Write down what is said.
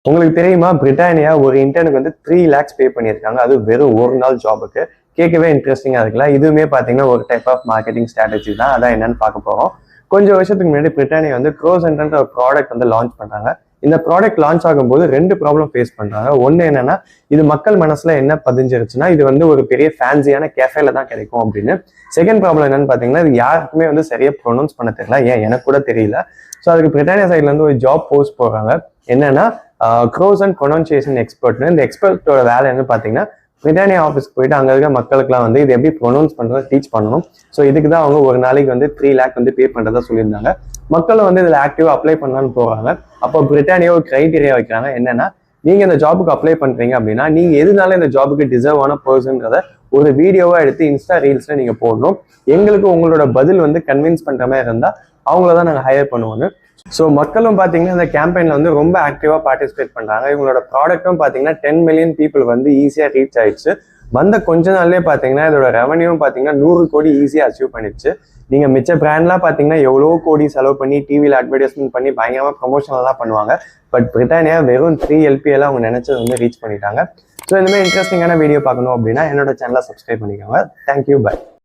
உங்களுக்கு தெரியுமா, பிரிட்டானியா ஒரு இன்டர்னுக்கு வந்து 3 lakhs பே பண்ணியிருக்காங்க. அது வெறும் ஒரு நாள் ஜாபுக்கு. கேட்கவே இன்ட்ரெஸ்டிங்கா இருக்குல்ல. இதுவுமே பார்த்தீங்கன்னா ஒரு டைப் ஆஃப் மார்க்கெட்டிங் ஸ்ட்ராட்டஜி தான். அதான் என்னன்னு பார்க்க போறோம். கொஞ்சம் வருஷத்துக்கு முன்னாடி பிரிட்டானியா வந்து க்ரோசன்ட்ன்ற ஒரு ப்ராடக்ட் வந்து லான்ச் பண்றாங்க. இந்த ப்ராடக்ட் லான்ச் ஆகும்போது 2 ப்ராப்ளம் ஃபேஸ் பண்றாங்க. ஒன்னு என்னன்னா, இது மக்கள் மனசுல என்ன பதிஞ்சிருச்சுன்னா, இது வந்து ஒரு பெரிய ஃபேன்சியான கேஃபேல தான் கிடைக்கும் அப்படின்னு. செகண்ட் ப்ராப்ளம் என்னன்னு பாத்தீங்கன்னா, இது யாருக்குமே வந்து சரியா ப்ரொனவுன்ஸ் பண்ண தெரியல. ஏன் எனக்கு கூட தெரியல. ஸோ அதுக்கு பிரிட்டானியா சைட்ல இருந்து ஒரு ஜாப் போஸ்ட் போடுறாங்க. என்னன்னா, க்ரோஸ் அண்ட் ப்ரொனவுன்சியேஷன் எக்ஸ்பர்ட்னு. இந்த எக்ஸ்பர்ட்டோட வேலை என்ன பாத்தீங்கன்னா, பிரிட்டானியா ஆஃபீஸ்க்கு போயிட்டு அங்க இருக்க மக்களுக்குலாம் வந்து இது எப்படி ப்ரொனவுன்ஸ் பண்றதை டீச் பண்ணணும். ஸோ இதுக்கு தான் அவங்க ஒரு நாளைக்கு வந்து 3 lakh வந்து பே பண்றதா சொல்லியிருந்தாங்க. மக்களும் வந்து இதுல ஆக்டிவா அப்ளை பண்ணலான்னு போறாங்க. அப்போ பிரிட்டானியா ஒரு கிரைட்டீரியா வைக்கிறாங்க. என்னன்னா, நீங்க இந்த ஜாபுக்கு அப்ளை பண்றீங்க அப்படின்னா, நீங்க எதுனால இந்த ஜாபுக்கு டிசர்வ் ஆன பர்சன்றத ஒரு வீடியோவா எடுத்து இன்ஸ்டா ரீல்ஸ்ல நீங்க போடணும். எங்களுக்கு உங்களோட பதில் வந்து கன்வின்ஸ் பண்ற மாதிரி இருந்தா அவங்கள தான் நாங்கள் ஹையர் பண்ணுவோம். ஸோ மக்களும் பார்த்தீங்கன்னா இந்த கேம்பெயினில் வந்து ரொம்ப ஆக்டிவாக பார்ட்டிசிபேட் பண்ணுறாங்க. இவங்களோட ப்ராடக்ட்டும் பார்த்தீங்கன்னா 10 million people வந்து ஈஸியாக ரீச் ஆயிடுச்சு. வந்த கொஞ்ச நாள்லேயே பார்த்தீங்கன்னா இதோட ரெவன்யூவும் பார்த்தீங்கன்னா 100 கோடி ஈஸியாக அச்சீவ் பண்ணிடுச்சு. நீங்கள் மிச்ச பிராண்ட்லாம் பார்த்தீங்கன்னா எவ்வளோ கோடி செலவு பண்ணி டிவியில் அட்வர்டைஸ்மெண்ட் பண்ணி பயங்கரமாக ப்ரொமோஷனெல்லாம் பண்ணுவாங்க. பட் பிரிட்டானியா வெறும் 3 LPA அவங்க நினைச்சது வந்து ரீச் பண்ணிட்டாங்க. ஸோ இந்த மாதிரி இன்ட்ரெஸ்டிங்கான வீடியோ பார்க்கணும் அப்படின்னா என்னோட சேனலை சப்ஸ்கிரைப் பண்ணிக்கோங்க. Thank you, by.